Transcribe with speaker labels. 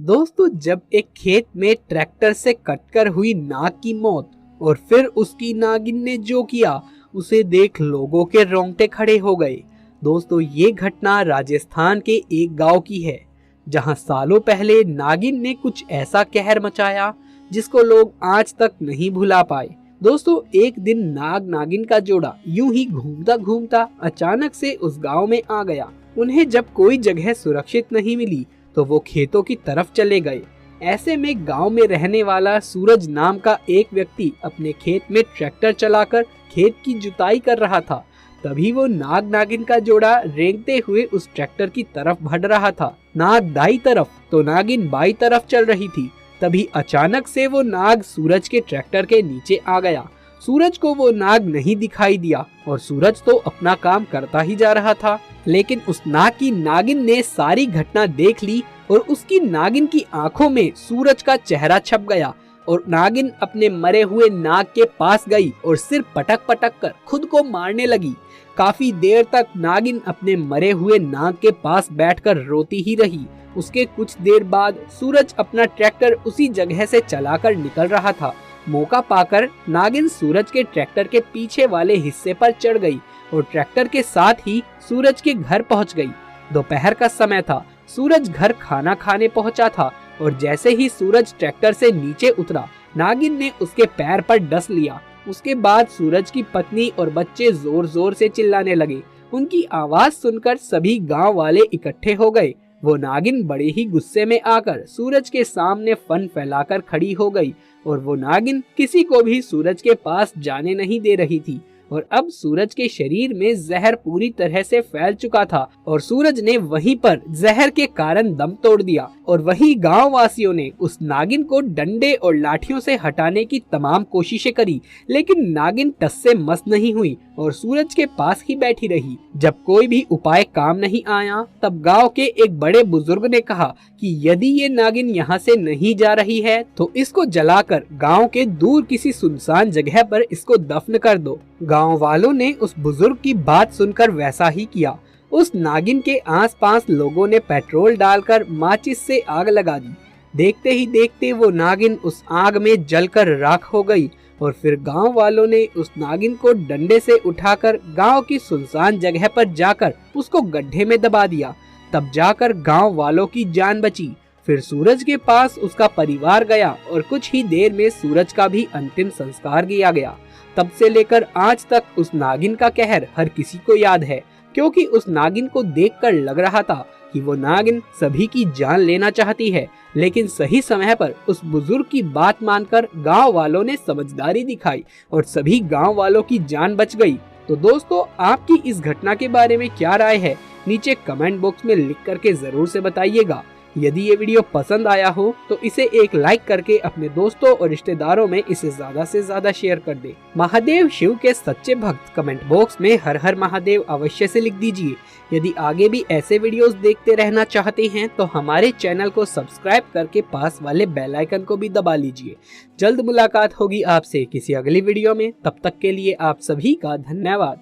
Speaker 1: दोस्तों, जब एक खेत में ट्रैक्टर से कटकर हुई नाग की मौत और फिर उसकी नागिन ने जो किया उसे देख लोगों के रोंगटे खड़े हो गए। दोस्तों, ये घटना राजस्थान के एक गांव की है, जहां सालों पहले नागिन ने कुछ ऐसा कहर मचाया जिसको लोग आज तक नहीं भुला पाए। दोस्तों, एक दिन नाग नागिन का जोड़ा यूं ही घूमता घूमता अचानक से उस गांव में आ गया। उन्हें जब कोई जगह सुरक्षित नहीं मिली तो वो खेतों की तरफ चले गए। ऐसे में गांव में रहने वाला सूरज नाम का एक व्यक्ति अपने खेत में ट्रैक्टर चलाकर खेत की जुताई कर रहा था। तभी वो नाग नागिन का जोड़ा रेंगते हुए उस ट्रैक्टर की तरफ बढ़ रहा था। नाग दाई तरफ तो नागिन बाई तरफ चल रही थी। तभी अचानक से वो नाग सूरज के ट्रैक्टर के नीचे आ गया। सूरज को वो नाग नहीं दिखाई दिया और सूरज तो अपना काम करता ही जा रहा था। लेकिन उस नाग की नागिन ने सारी घटना देख ली और उसकी नागिन की आंखों में सूरज का चेहरा छप गया और नागिन अपने मरे हुए नाग के पास गई और सिर पटक पटक कर खुद को मारने लगी। काफी देर तक नागिन अपने मरे हुए नाग के पास बैठकर रोती ही रही। उसके कुछ देर बाद सूरज अपना ट्रैक्टर उसी जगह से चलाकर निकल रहा था। मौका पाकर नागिन सूरज के ट्रैक्टर के पीछे वाले हिस्से पर चढ़ गई और ट्रैक्टर के साथ ही सूरज के घर पहुंच गई। दोपहर का समय था। सूरज घर खाना खाने पहुंचा था और जैसे ही सूरज ट्रैक्टर से नीचे उतरा, नागिन ने उसके पैर पर डस लिया। उसके बाद सूरज की पत्नी और बच्चे जोर जोर से चिल्लाने लगे। उनकी आवाज सुनकर सभी गांव वाले इकट्ठे हो गए। वो नागिन बड़े ही गुस्से में आकर सूरज के सामने फन फैलाकर खड़ी हो गई और वो नागिन किसी को भी सूरज के पास जाने नहीं दे रही थी। और अब सूरज के शरीर में जहर पूरी तरह से फैल चुका था और सूरज ने वहीं पर जहर के कारण दम तोड़ दिया। और वहीं गांव वासियों ने उस नागिन को डंडे और लाठियों से हटाने की तमाम कोशिशें करी, लेकिन नागिन टस से मस नहीं हुई और सूरज के पास ही बैठी रही। जब कोई भी उपाय काम नहीं आया, तब गांव के एक बड़े बुजुर्ग ने कहा कि यदि ये नागिन यहाँ से नहीं जा रही है तो इसको जलाकर गांव के दूर किसी सुनसान जगह पर इसको दफन कर दो। गांव वालों ने उस बुजुर्ग की बात सुनकर वैसा ही किया। उस नागिन के आसपास लोगों ने पेट्रोल डालकर माचिस से आग लगा दी। देखते ही देखते वो नागिन उस आग में जलकर राख हो गई और फिर गांव वालों ने उस नागिन को डंडे से उठाकर गांव की सुनसान जगह पर जाकर उसको गड्ढे में दबा दिया। तब जाकर गांव वालों की जान बची। फिर सूरज के पास उसका परिवार गया और कुछ ही देर में सूरज का भी अंतिम संस्कार किया गया। तब से लेकर आज तक उस नागिन का कहर हर किसी को याद है, क्योंकि उस नागिन को देखकर लग रहा था कि वो नागिन सभी की जान लेना चाहती है। लेकिन सही समय पर उस बुजुर्ग की बात मानकर गांव वालों ने समझदारी दिखाई और सभी गांव वालों की जान बच गई। तो दोस्तों, आपकी इस घटना के बारे में क्या राय है, नीचे कमेंट बॉक्स में लिख करके जरूर से बताइएगा। यदि ये वीडियो पसंद आया हो तो इसे एक लाइक करके अपने दोस्तों और रिश्तेदारों में इसे ज्यादा से ज्यादा शेयर कर दे। महादेव शिव के सच्चे भक्त कमेंट बॉक्स में हर हर महादेव अवश्य से लिख दीजिए। यदि आगे भी ऐसे वीडियोस देखते रहना चाहते हैं तो हमारे चैनल को सब्सक्राइब करके पास वाले बेल आइकन को भी दबा लीजिए। जल्द मुलाकात होगी आपसे किसी अगली वीडियो में। तब तक के लिए आप सभी का धन्यवाद।